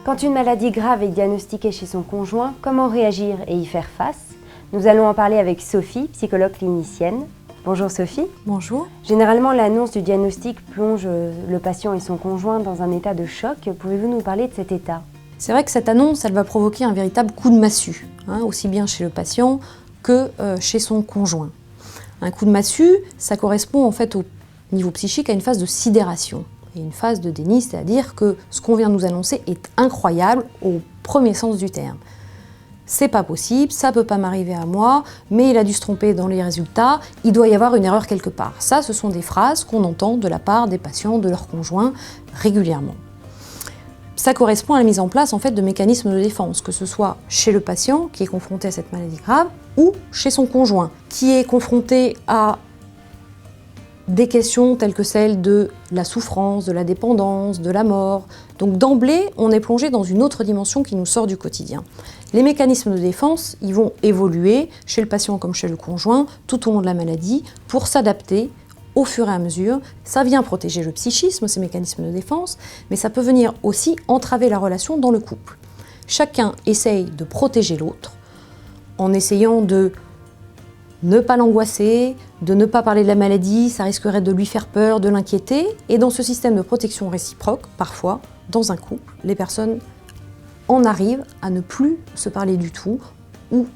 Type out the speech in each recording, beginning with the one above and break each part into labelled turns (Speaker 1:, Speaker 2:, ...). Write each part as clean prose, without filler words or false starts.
Speaker 1: Quand une maladie grave est diagnostiquée chez son conjoint, comment réagir et y faire face? Nous allons en parler avec Sophie, psychologue clinicienne. Bonjour Sophie.
Speaker 2: Bonjour.
Speaker 1: Généralement, l'annonce du diagnostic plonge le patient et son conjoint dans un état de choc. Pouvez-vous nous parler de cet état?
Speaker 2: C'est vrai que cette annonce, elle va provoquer un véritable coup de massue, aussi bien chez le patient que chez son conjoint. Un coup de massue, ça correspond en fait au niveau psychique à une phase de sidération et une phase de déni, c'est-à-dire que ce qu'on vient de nous annoncer est incroyable au premier sens du terme. C'est pas possible, ça peut pas m'arriver à moi, mais il a dû se tromper dans les résultats, il doit y avoir une erreur quelque part. Ça, ce sont des phrases qu'on entend de la part des patients, de leurs conjoints, régulièrement. Ça correspond à la mise en place en fait, de mécanismes de défense, que ce soit chez le patient qui est confronté à cette maladie grave ou chez son conjoint qui est confronté à des questions telles que celles de la souffrance, de la dépendance, de la mort. Donc d'emblée, on est plongé dans une autre dimension qui nous sort du quotidien. Les mécanismes de défense, ils vont évoluer chez le patient comme chez le conjoint tout au long de la maladie pour s'adapter au fur et à mesure. Ça vient protéger le psychisme, ces mécanismes de défense, mais ça peut venir aussi entraver la relation dans le couple. Chacun essaye de protéger l'autre en essayant de ne pas l'angoisser, de ne pas parler de la maladie, ça risquerait de lui faire peur, de l'inquiéter. Et dans ce système de protection réciproque, parfois, dans un couple, les personnes en arrivent à ne plus se parler du tout, ou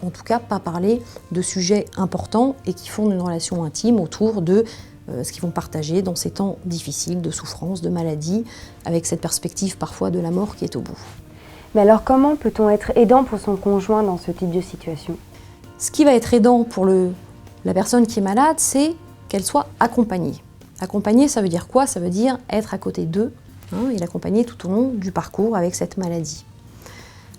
Speaker 2: en tout cas pas parler de sujets importants et qui font une relation intime autour de ce qu'ils vont partager dans ces temps difficiles de souffrance, de maladie, avec cette perspective parfois de la mort qui est au bout.
Speaker 1: Mais alors comment peut-on être aidant pour son conjoint dans ce type de situation?
Speaker 2: Ce qui va être aidant pour la personne qui est malade, c'est qu'elle soit accompagnée. Accompagnée, ça veut dire quoi? Ça veut dire être à côté d'eux et l'accompagner tout au long du parcours avec cette maladie.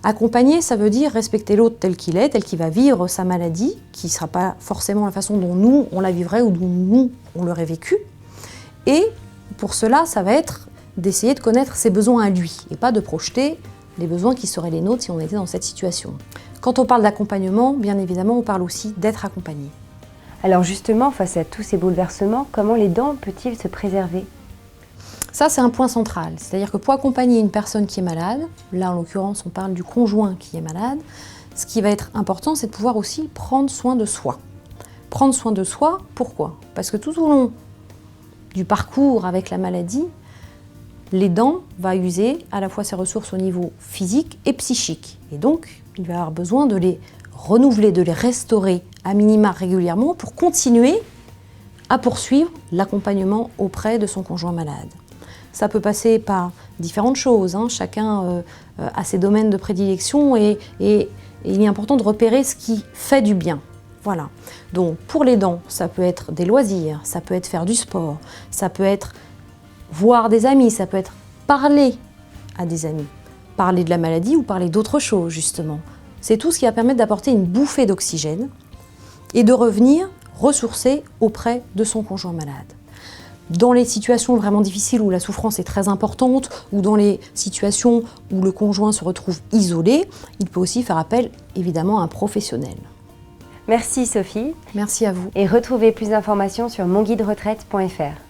Speaker 2: Accompagner, ça veut dire respecter l'autre tel qu'il est, tel qu'il va vivre sa maladie, qui ne sera pas forcément la façon dont nous, on la vivrait ou dont nous, on l'aurait vécu. Et pour cela, ça va être d'essayer de connaître ses besoins à lui et pas de projeter les besoins qui seraient les nôtres si on était dans cette situation. Quand on parle d'accompagnement, bien évidemment, on parle aussi d'être accompagné.
Speaker 1: Alors justement, face à tous ces bouleversements, comment l'aidant peut-il se préserver?
Speaker 2: Ça, c'est un point central. C'est-à-dire que pour accompagner une personne qui est malade, là en l'occurrence on parle du conjoint qui est malade, ce qui va être important, c'est de pouvoir aussi prendre soin de soi. Prendre soin de soi, pourquoi? Parce que tout au long du parcours avec la maladie, l'aidant va user à la fois ses ressources au niveau physique et psychique. Et donc, il va avoir besoin de les renouveler, de les restaurer à minima régulièrement pour continuer à poursuivre l'accompagnement auprès de son conjoint malade. Ça peut passer par différentes choses, chacun a ses domaines de prédilection et il est important de repérer ce qui fait du bien. Voilà. Donc pour l'aidant, ça peut être des loisirs, ça peut être faire du sport, ça peut être voir des amis, ça peut être parler à des amis, parler de la maladie ou parler d'autre chose justement. C'est tout ce qui va permettre d'apporter une bouffée d'oxygène et de revenir ressourcé auprès de son conjoint malade. Dans les situations vraiment difficiles où la souffrance est très importante ou dans les situations où le conjoint se retrouve isolé, il peut aussi faire appel évidemment à un professionnel.
Speaker 1: Merci Sophie.
Speaker 2: Merci à vous.
Speaker 1: Et retrouvez plus d'informations sur monguideretraite.fr.